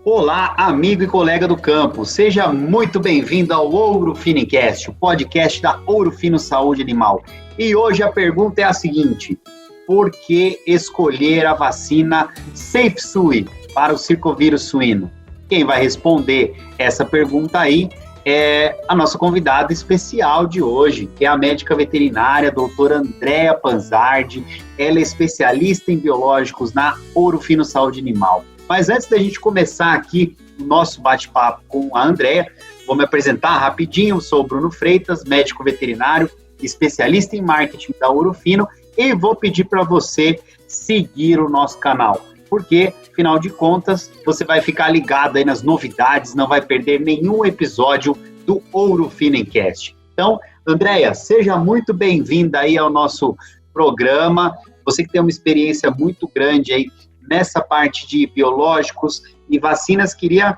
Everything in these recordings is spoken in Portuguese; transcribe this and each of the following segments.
Olá, amigo e colega do campo, seja muito bem-vindo ao Ouro Finicast, o podcast da Ouro Fino Saúde Animal. E hoje a pergunta é a seguinte: por que escolher a vacina SafeSui para o circovírus suíno? Quem vai responder essa pergunta aí é a nossa convidada especial de hoje, que é a médica veterinária, doutora Andréa Panzardi. Ela é especialista em biológicos na Ouro Fino Saúde Animal. Mas antes da gente começar aqui o nosso bate-papo com a Andréa, vou me apresentar rapidinho. Eu sou o Bruno Freitas, médico veterinário, especialista em marketing da Ouro Fino, e vou pedir para você seguir o nosso canal, porque, afinal de contas, você vai ficar ligado aí nas novidades, não vai perder nenhum episódio do Ouro Finicast. Então, Andréa, seja muito bem-vinda aí ao nosso programa. Você que tem uma experiência muito grande aí nessa parte de biológicos e vacinas, queria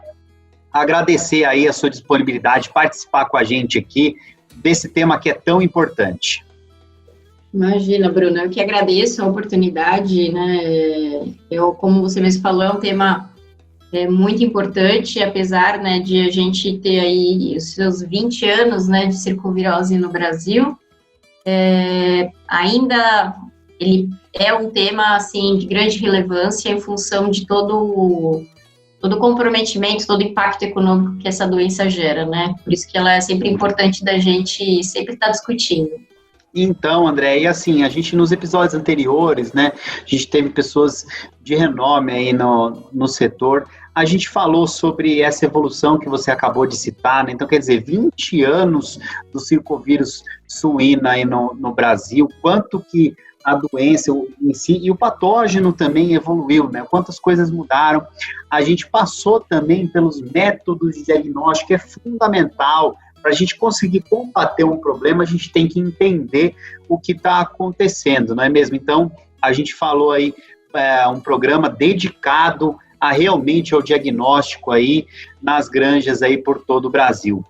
agradecer aí a sua disponibilidade de participar com a gente aqui desse tema que é tão importante. Imagina, Bruno, eu que agradeço a oportunidade, né? Como você mesmo falou, é um tema muito importante, apesar, né, de a gente ter aí os seus 20 anos, né, de circovirose no Brasil, ainda ele é um tema, assim, de grande relevância em função de todo o comprometimento, todo o impacto econômico que essa doença gera, né? Por isso que ela é sempre importante da gente sempre estar discutindo. Então, André, e assim, a gente nos episódios anteriores, né, a gente teve pessoas de renome aí no setor, a gente falou sobre essa evolução que você acabou de citar, né? Então, quer dizer, 20 anos do circovírus suíno aí no Brasil, quanto que a doença em si e o patógeno também evoluiu, né? Quantas coisas mudaram. A gente passou também pelos métodos de diagnóstico, que é fundamental. Para a gente conseguir combater um problema, a gente tem que entender o que está acontecendo, não é mesmo? Então, a gente falou aí um programa dedicado realmente ao diagnóstico aí nas granjas aí por todo o Brasil.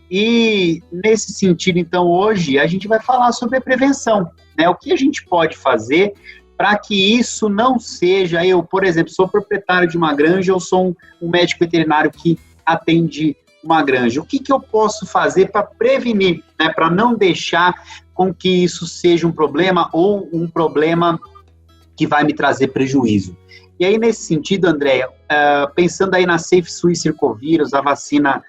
E nesse sentido, então, hoje a gente vai falar sobre a prevenção, né? O que a gente pode fazer para que isso não seja, eu, por exemplo, sou proprietário de uma granja, eu sou um médico veterinário que atende uma granja. O que eu posso fazer para prevenir, né? Para não deixar com que isso seja um problema ou um problema que vai me trazer prejuízo. E aí, nesse sentido, Andréa, pensando aí na SafeSui Circovírus, a vacina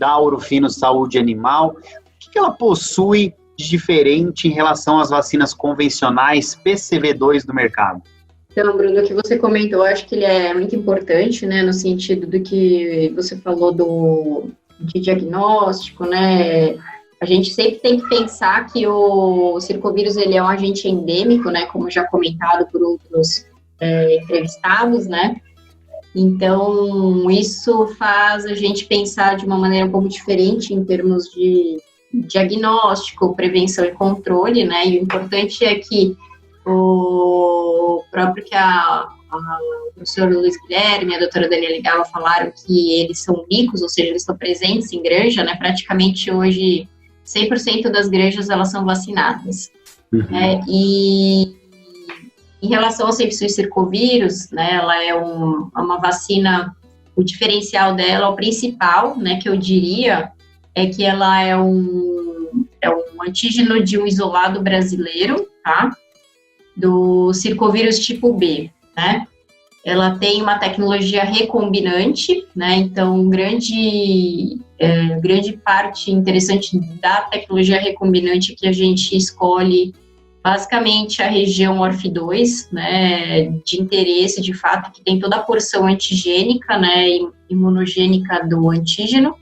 da Ouro Fino Saúde Animal, o que ela possui de diferente em relação às vacinas convencionais PCV2 do mercado? Então, Bruno, o que você comentou, acho que ele é muito importante, né, no sentido do que você falou de diagnóstico, né? A gente sempre tem que pensar que o circovírus, ele é um agente endêmico, né, como já comentado por outros entrevistados, né? Então, isso faz a gente pensar de uma maneira um pouco diferente em termos de diagnóstico, prevenção e controle, né? E o importante é que o próprio que o professor Luiz Guilherme e a doutora Daniela Gava falaram que eles são micos, ou seja, eles estão presentes em granja, né? Praticamente hoje 100% das granjas elas são vacinadas. Uhum. E em relação ao SafeSui Circovírus, né, ela é uma vacina, o diferencial dela, o principal, né, que eu diria, é que ela é um antígeno de um isolado brasileiro, tá? Do circovírus tipo B, né? Ela tem uma tecnologia recombinante, né? Então, grande parte interessante da tecnologia recombinante é que a gente escolhe basicamente a região ORF2, né, de interesse, de fato, que tem toda a porção antigênica, né, imunogênica do antígeno.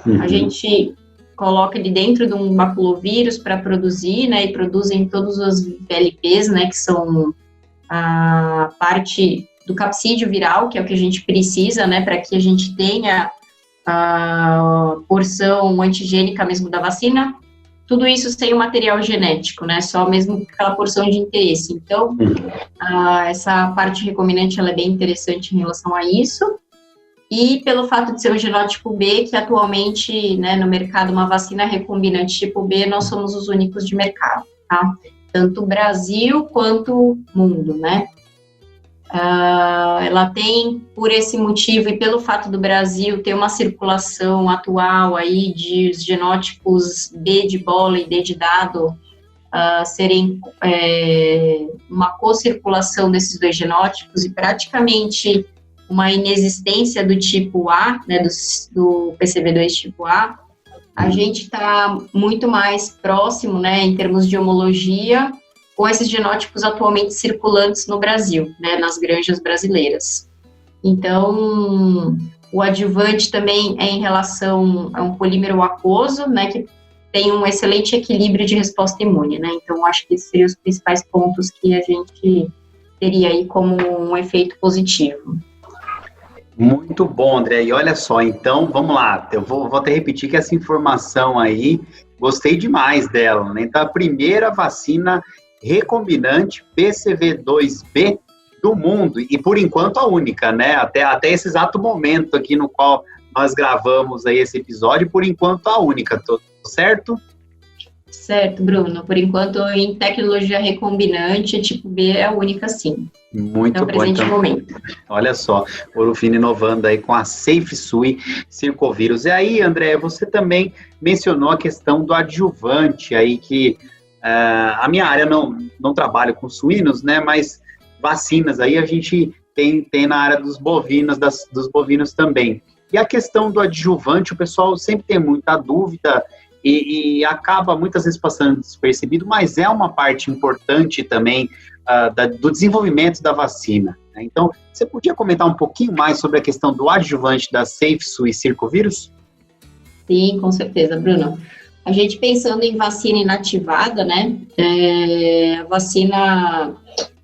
Uhum. A gente coloca ele dentro de um baculovírus para produzir, né, e produzem todos os VLPs, né, que são a parte do capsídeo viral, que é o que a gente precisa, né, para que a gente tenha a porção antigênica mesmo da vacina. Tudo isso sem o material genético, né? Só mesmo aquela porção de interesse. Então, essa parte recombinante ela é bem interessante em relação a isso. E pelo fato de ser o genótipo B, que atualmente, né, no mercado, uma vacina recombinante tipo B, nós somos os únicos de mercado, tá? Tanto o Brasil quanto o mundo, né? Ela tem, por esse motivo e pelo fato do Brasil ter uma circulação atual aí de genótipos B de bola e D de dado serem uma co-circulação desses dois genótipos e praticamente uma inexistência do tipo A, né, do PCV2 tipo A, a gente está muito mais próximo, né, em termos de homologia, com esses genótipos atualmente circulantes no Brasil, né, nas granjas brasileiras. Então, o adjuvante também é em relação a um polímero aquoso, né, que tem um excelente equilíbrio de resposta imune, né, então acho que esses seriam os principais pontos que a gente teria aí como um efeito positivo. Muito bom, André. E olha só, então, vamos lá. Eu vou até repetir que essa informação aí, gostei demais dela, né? Então, a primeira vacina recombinante PCV2B do mundo, e por enquanto a única, né? Até esse exato momento aqui no qual nós gravamos aí esse episódio, por enquanto a única, certo? Certo, Bruno. Por enquanto, em tecnologia recombinante, tipo B é a única, sim. Muito bom. Presente momento. Olha só, o Rufino inovando aí com a SafeSui Circovírus. E aí, André, você também mencionou a questão do adjuvante aí, que a minha área não trabalha com suínos, né, mas vacinas aí a gente tem na área dos bovinos, dos bovinos também. E a questão do adjuvante, o pessoal sempre tem muita dúvida e acaba muitas vezes passando despercebido, mas é uma parte importante também do desenvolvimento da vacina. Né? Então, você podia comentar um pouquinho mais sobre a questão do adjuvante da SafeSui Circovírus? Sim, com certeza, Bruno. A gente pensando em vacina inativada, né, a vacina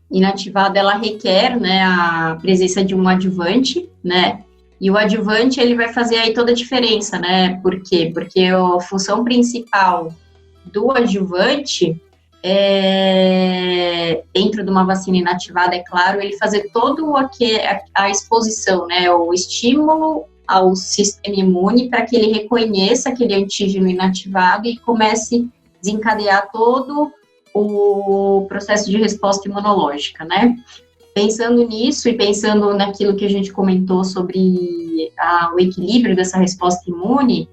inativada, ela requer, né, a presença de um adjuvante, né, e o adjuvante, ele vai fazer aí toda a diferença, né, por quê? Porque a função principal do adjuvante dentro de uma vacina inativada, é claro, ele fazer todo a exposição, né, o estímulo ao sistema imune para que ele reconheça aquele antígeno inativado e comece a desencadear todo o processo de resposta imunológica, né? Pensando nisso e pensando naquilo que a gente comentou sobre o equilíbrio dessa resposta imune,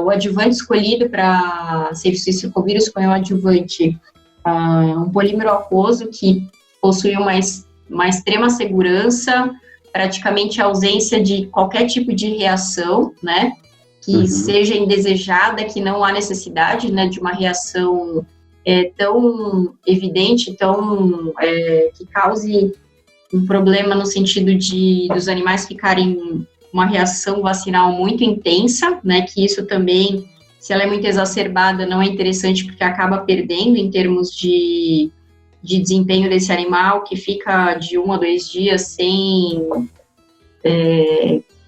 o adjuvante escolhido para SafeSui Circovírus foi um adjuvante, um polímero aquoso que possui uma extrema segurança, praticamente a ausência de qualquer tipo de reação, né, que seja indesejada, que não há necessidade, né, de uma reação tão evidente, que cause um problema no sentido dos animais ficarem uma reação vacinal muito intensa, né, que isso também, se ela é muito exacerbada, não é interessante porque acaba perdendo em termos de desempenho desse animal, que fica de 1 a 2 dias sem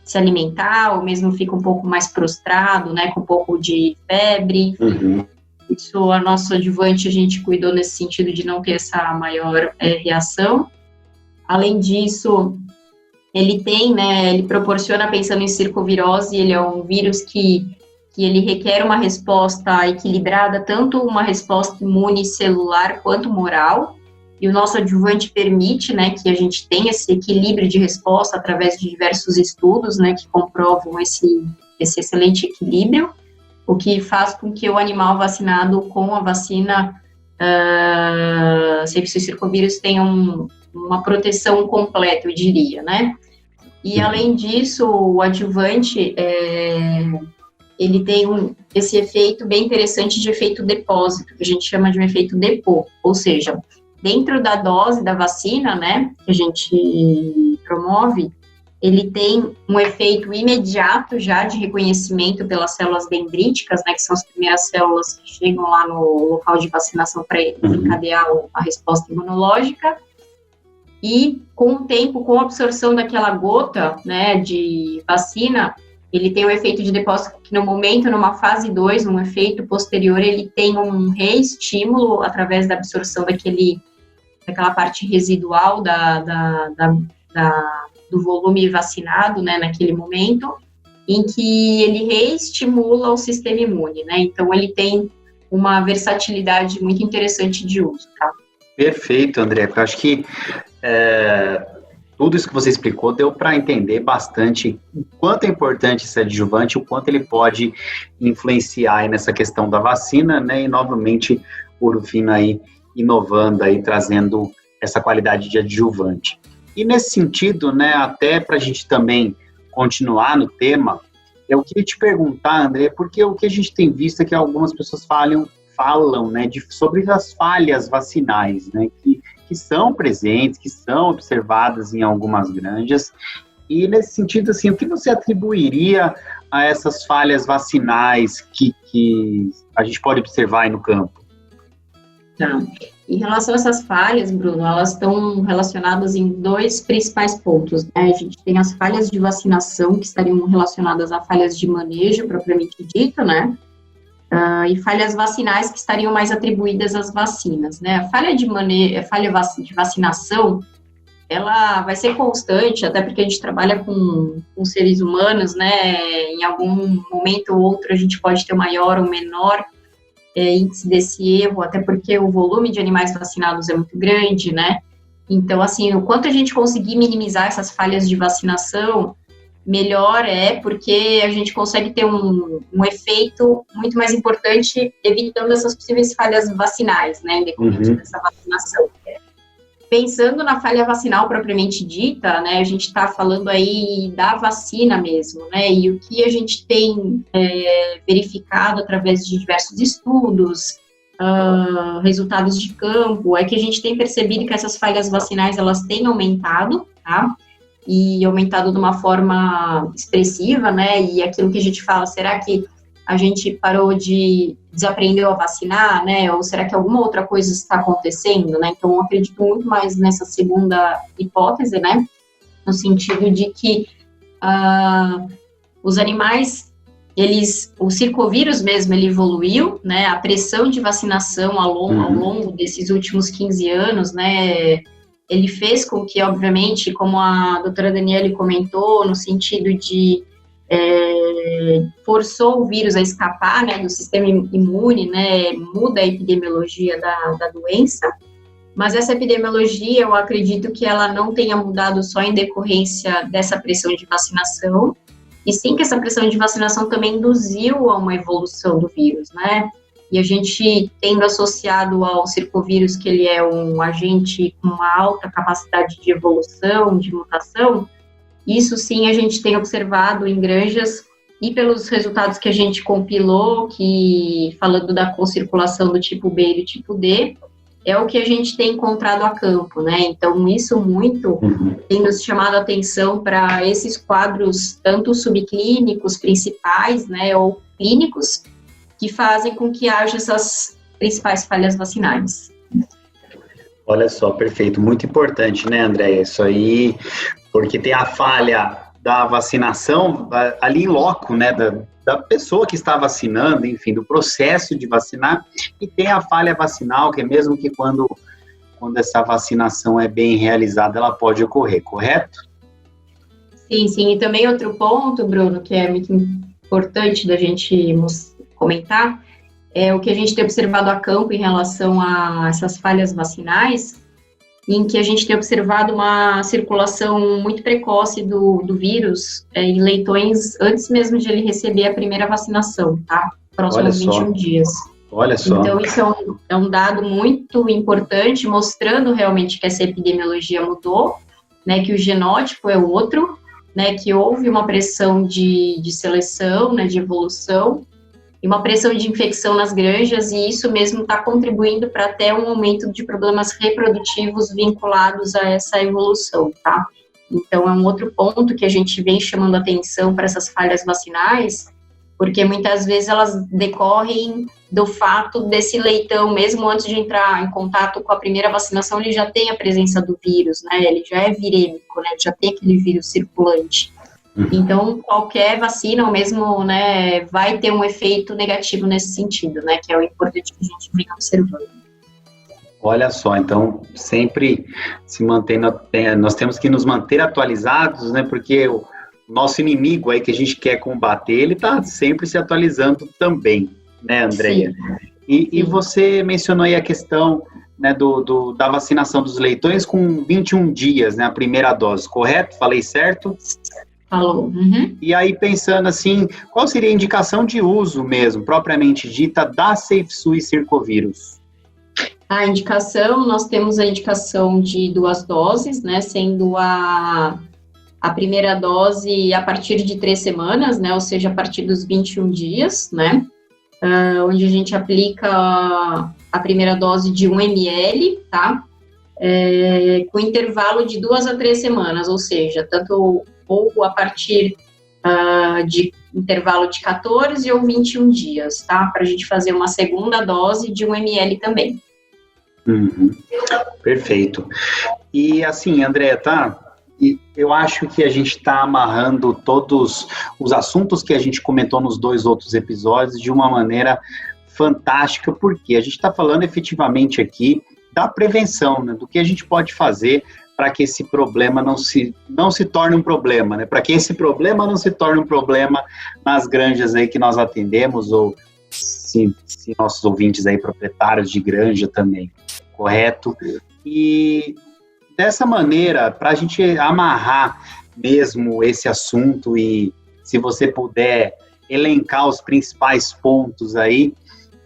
se alimentar, ou mesmo fica um pouco mais prostrado, né, com um pouco de febre. Isso, a nosso adjuvante, a gente cuidou nesse sentido de não ter essa maior reação. Além disso, ele proporciona, pensando em circovirose, ele é um vírus que ele requer uma resposta equilibrada, tanto uma resposta imune celular quanto moral, e o nosso adjuvante permite, né, que a gente tenha esse equilíbrio de resposta através de diversos estudos, né, que comprovam esse excelente equilíbrio, o que faz com que o animal vacinado com a vacina SafeSui Circovírus tenha uma proteção completa, eu diria, né? E, além disso, o adjuvante, ele tem esse efeito bem interessante de efeito depósito, que a gente chama de um efeito depô, ou seja, dentro da dose da vacina, né, que a gente promove, ele tem um efeito imediato já de reconhecimento pelas células dendríticas, né, que são as primeiras células que chegam lá no local de vacinação para desencadear a resposta imunológica. E com o tempo, com a absorção daquela gota, né, de vacina, ele tem um efeito de depósito que no momento, numa fase 2, um efeito posterior, ele tem um reestímulo através da absorção daquela parte residual do volume vacinado, né, naquele momento, em que ele reestimula o sistema imune, né, então ele tem uma versatilidade muito interessante de uso, tá? Perfeito, André, eu acho que tudo isso que você explicou deu para entender bastante o quanto é importante esse adjuvante, o quanto ele pode influenciar aí nessa questão da vacina, né? E novamente o Rufino aí inovando aí, trazendo essa qualidade de adjuvante. E nesse sentido, né, até para a gente também continuar no tema, eu queria te perguntar, André, porque o que a gente tem visto é que algumas pessoas falam, né, sobre as falhas vacinais, né, que são presentes, que são observadas em algumas granjas. E nesse sentido, assim, o que você atribuiria a essas falhas vacinais que a gente pode observar aí no campo? Tá. Em relação a essas falhas, Bruno, elas estão relacionadas em dois principais pontos, né? A gente tem as falhas de vacinação, que estariam relacionadas a falhas de manejo, propriamente dito, né? E falhas vacinais, que estariam mais atribuídas às vacinas, né? A falha de vacinação, ela vai ser constante, até porque a gente trabalha com seres humanos, né? Em algum momento ou outro a gente pode ter maior ou menor índice desse erro, até porque o volume de animais vacinados é muito grande, né? Então, assim, o quanto a gente conseguir minimizar essas falhas de vacinação, melhor porque a gente consegue ter um efeito muito mais importante, evitando essas possíveis falhas vacinais, né, em decorrência dessa vacinação. Pensando na falha vacinal propriamente dita, né, a gente está falando aí da vacina mesmo, né, e o que a gente tem verificado através de diversos estudos, resultados de campo, é que a gente tem percebido que essas falhas vacinais, elas têm aumentado, tá, e aumentado de uma forma expressiva, né, e aquilo que a gente fala, será que a gente parou desaprendeu a vacinar, né, ou será que alguma outra coisa está acontecendo, né, então eu acredito muito mais nessa segunda hipótese, né, no sentido de que os animais, o circovírus mesmo, ele evoluiu, né, a pressão de vacinação ao longo desses últimos 15 anos, né, ele fez com que, obviamente, como a doutora Daniele comentou, no sentido de forçou o vírus a escapar, né, do sistema imune, né, muda a epidemiologia da doença, mas essa epidemiologia, eu acredito que ela não tenha mudado só em decorrência dessa pressão de vacinação, e sim que essa pressão de vacinação também induziu a uma evolução do vírus, né, e a gente tendo associado ao circovírus que ele é um agente com uma alta capacidade de evolução, de mutação, isso sim a gente tem observado em granjas e pelos resultados que a gente compilou, que falando da concirculação do tipo B e do tipo D, é o que a gente tem encontrado a campo, né? Então, isso muito tem nos chamado a atenção para esses quadros, tanto subclínicos principais, né, ou clínicos, que fazem com que haja essas principais falhas vacinais. Olha só, perfeito. Muito importante, né, Andréia? Isso aí, porque tem a falha da vacinação ali em loco, né, da pessoa que está vacinando, enfim, do processo de vacinar, e tem a falha vacinal, que é mesmo que quando essa vacinação é bem realizada, ela pode ocorrer, correto? Sim, sim. E também outro ponto, Bruno, que é muito importante da gente comentar, é o que a gente tem observado a campo em relação a essas falhas vacinais, em que a gente tem observado uma circulação muito precoce do vírus em leitões antes mesmo de ele receber a primeira vacinação, tá? Próximos 21 dias. Olha só. Então, isso é um dado muito importante, mostrando realmente que essa epidemiologia mudou, né, que o genótipo é outro, né, que houve uma pressão de seleção, né, de evolução, e uma pressão de infecção nas granjas, e isso mesmo está contribuindo para até um aumento de problemas reprodutivos vinculados a essa evolução, tá? Então, é um outro ponto que a gente vem chamando atenção para essas falhas vacinais, porque muitas vezes elas decorrem do fato desse leitão, mesmo antes de entrar em contato com a primeira vacinação, ele já tem a presença do vírus, né? Ele já é virêmico, né? Ele já tem aquele vírus circulante. Então, qualquer vacina, ou mesmo, né, vai ter um efeito negativo nesse sentido, né, que é o importante que a gente vem observando. Olha só, então, sempre se mantendo, nós temos que nos manter atualizados, né, porque o nosso inimigo aí que a gente quer combater, ele está sempre se atualizando também, né, Andréia? E você mencionou aí a questão né, da vacinação dos leitões com 21 dias, né, a primeira dose, correto? Falei certo? Falou. Uhum. E aí, pensando assim, qual seria a indicação de uso mesmo, propriamente dita, da SafeSUI Circovírus? A indicação, nós temos a indicação de 2 doses, né, sendo a primeira dose a partir de 3 semanas, né, ou seja, a partir dos 21 dias, né, onde a gente aplica a primeira dose de 1 ml, tá, com intervalo de 2 a 3 semanas, ou seja, tanto ou a partir de intervalo de 14 ou 21 dias, tá, para a gente fazer uma segunda dose de 1 ml também. Uhum. Perfeito. E assim, André, tá? E eu acho que a gente está amarrando todos os assuntos que a gente comentou nos 2 outros episódios de uma maneira fantástica, porque a gente está falando efetivamente aqui da prevenção, né, do que a gente pode fazer para que esse problema não se torne um problema, né, para que esse problema não se torne um problema nas granjas aí que nós atendemos, ou se nossos ouvintes aí proprietários de granja também, correto? E dessa maneira, para a gente amarrar mesmo esse assunto e se você puder elencar os principais pontos aí,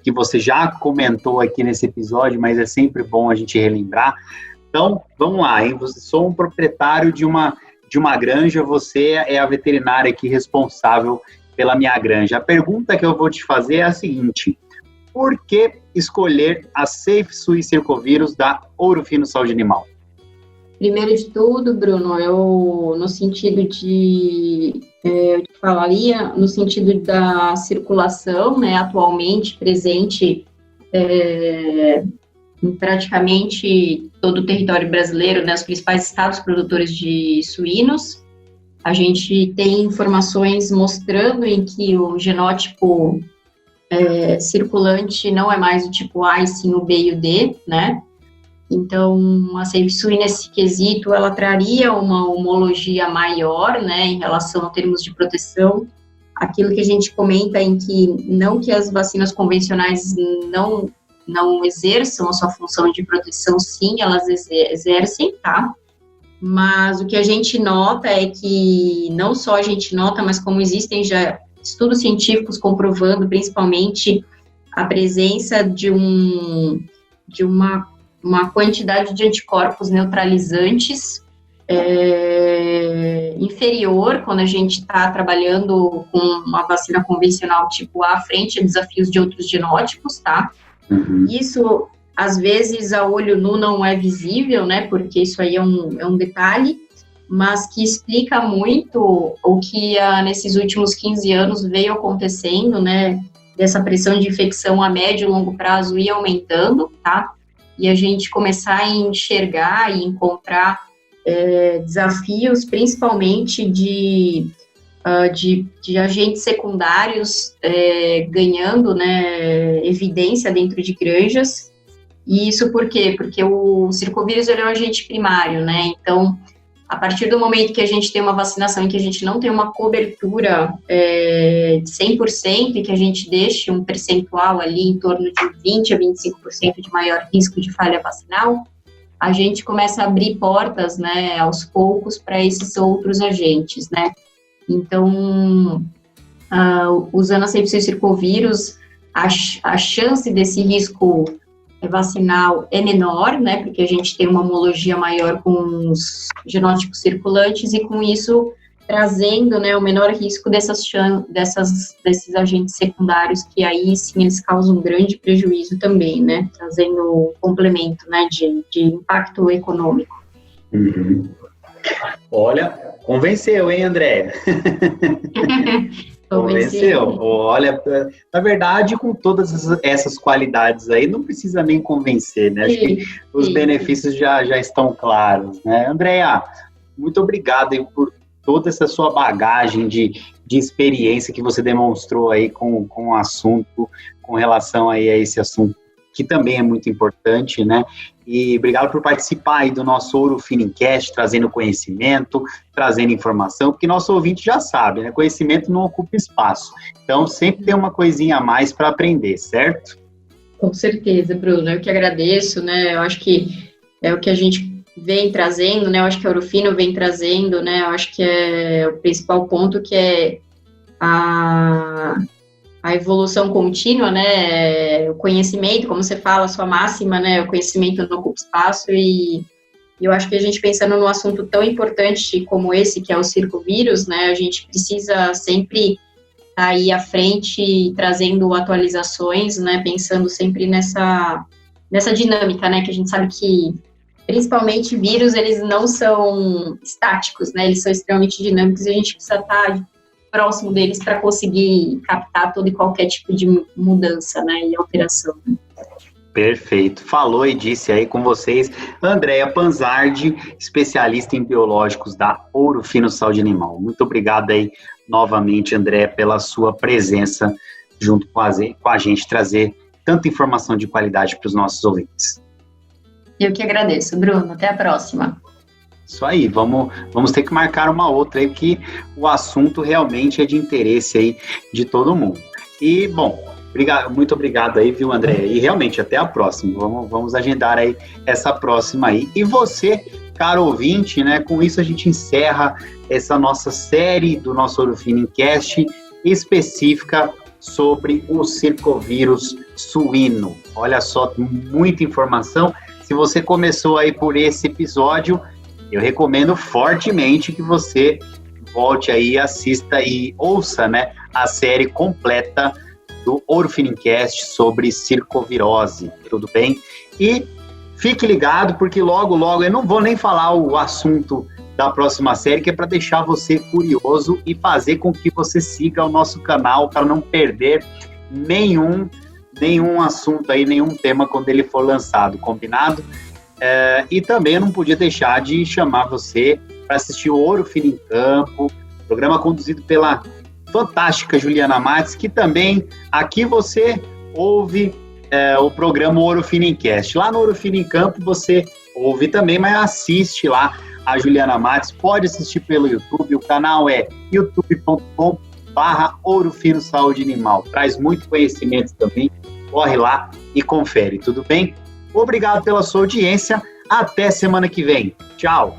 que você já comentou aqui nesse episódio, mas é sempre bom a gente relembrar. Então, vamos lá, hein? Você sou um proprietário de uma granja, você é a veterinária aqui responsável pela minha granja. A pergunta que eu vou te fazer é a seguinte: por que escolher a SafeSUI Circovírus da Ouro Fino Saúde Animal? Primeiro de tudo, Bruno, eu te falaria no sentido da circulação, né, atualmente presente em praticamente todo o território brasileiro, né, os principais estados produtores de suínos. A gente tem informações mostrando em que o genótipo circulante não é mais o tipo A, e sim o B e o D, né? Então, a SafeSUI, nesse quesito, ela traria uma homologia maior, né, em relação a termos de proteção. Aquilo que a gente comenta em que, não que as vacinas convencionais não exerçam a sua função de proteção, sim, elas exercem, tá? Mas o que a gente nota é que, não só a gente nota, mas como existem já estudos científicos comprovando, principalmente, a presença de uma quantidade de anticorpos neutralizantes inferior quando a gente está trabalhando com uma vacina convencional tipo A frente a desafios de outros genótipos, tá? Uhum. Isso, às vezes, a olho nu não é visível, né, porque isso aí é um detalhe, mas que explica muito o que nesses últimos 15 anos veio acontecendo, né, dessa pressão de infecção a médio e longo prazo ir aumentando, tá? E a gente começar a enxergar e encontrar desafios, principalmente de agentes secundários ganhando, né, evidência dentro de granjas. E isso por quê? Porque o circovírus ele é um agente primário, né? Então, a partir do momento que a gente tem uma vacinação em que a gente não tem uma cobertura de 100% e que a gente deixe um percentual ali em torno de 20% a 25% de maior risco de falha vacinal, a gente começa a abrir portas, né, aos poucos para esses outros agentes, né? Então, usando a SafeSUI Circovírus, a chance desse risco vacinal é menor, né, porque a gente tem uma homologia maior com os genótipos circulantes e com isso trazendo, né, o menor risco desses agentes secundários que aí sim eles causam um grande prejuízo também, né, trazendo um complemento, né, de impacto econômico. Uhum. Olha, convenceu, hein, André? Convenceu. Olha, na verdade, com todas essas qualidades aí, não precisa nem convencer, né? Acho que os benefícios já estão claros, né? Andréa, muito obrigado aí por toda essa sua bagagem de experiência que você demonstrou aí com o assunto, com relação aí a esse assunto, que também é muito importante, né? E obrigado por participar aí do nosso Ouro Finicast, trazendo conhecimento, trazendo informação, porque nosso ouvinte já sabe, né? Conhecimento não ocupa espaço. Então, sempre tem uma coisinha a mais para aprender, certo? Com certeza, Bruno. Eu que agradeço, né? Eu acho que é o que a gente vem trazendo, né? Eu acho que a Ourofino vem trazendo, né? Eu acho que é o principal ponto, que é a evolução contínua, né? O conhecimento, como você fala, a sua máxima, né? O conhecimento não ocupa espaço, e eu acho que a gente, pensando num assunto tão importante como esse, que é o circovírus, né? A gente precisa sempre estar aí à frente, trazendo atualizações, né? Pensando sempre nessa dinâmica, né? Que a gente sabe que, principalmente vírus, eles não são estáticos, né? Eles são extremamente dinâmicos, e a gente precisa estar próximo deles para conseguir captar todo e qualquer tipo de mudança, né, e alteração. Perfeito. Falou e disse aí com vocês, Andréa Panzardi, especialista em biológicos da Ourofino Saúde Animal. Muito obrigado aí novamente, Andréa, pela sua presença junto com a gente, trazer tanta informação de qualidade para os nossos ouvintes. Eu que agradeço, Bruno. Até a próxima. Isso aí, vamos ter que marcar uma outra aí, porque o assunto realmente é de interesse aí de todo mundo. E, bom, muito obrigado aí, viu, André? E realmente, até a próxima. Vamos agendar aí essa próxima aí. E você, caro ouvinte, né, com isso a gente encerra essa nossa série do nosso Ourofino Cast específica sobre o circovírus suíno. Olha só, muita informação. Se você começou aí por esse episódio, eu recomendo fortemente que você volte aí, assista e ouça, né, a série completa do Ourofino Cast sobre circovirose, tudo bem? E fique ligado, porque logo, eu não vou nem falar o assunto da próxima série, que é para deixar você curioso e fazer com que você siga o nosso canal para não perder nenhum assunto aí, nenhum tema quando ele for lançado, combinado? E também eu não podia deixar de chamar você para assistir o Ourofino em Campo, programa conduzido pela fantástica Juliana Matos, que também aqui você ouve o programa Ourofino Cast. Lá no Ourofino em Campo você ouve também, mas assiste lá a Juliana Matos. Pode assistir pelo YouTube, o canal é youtube.com/Ourofino Saúde Animal. Traz muito conhecimento também, corre lá e confere, tudo bem? Obrigado pela sua audiência, até semana que vem. Tchau!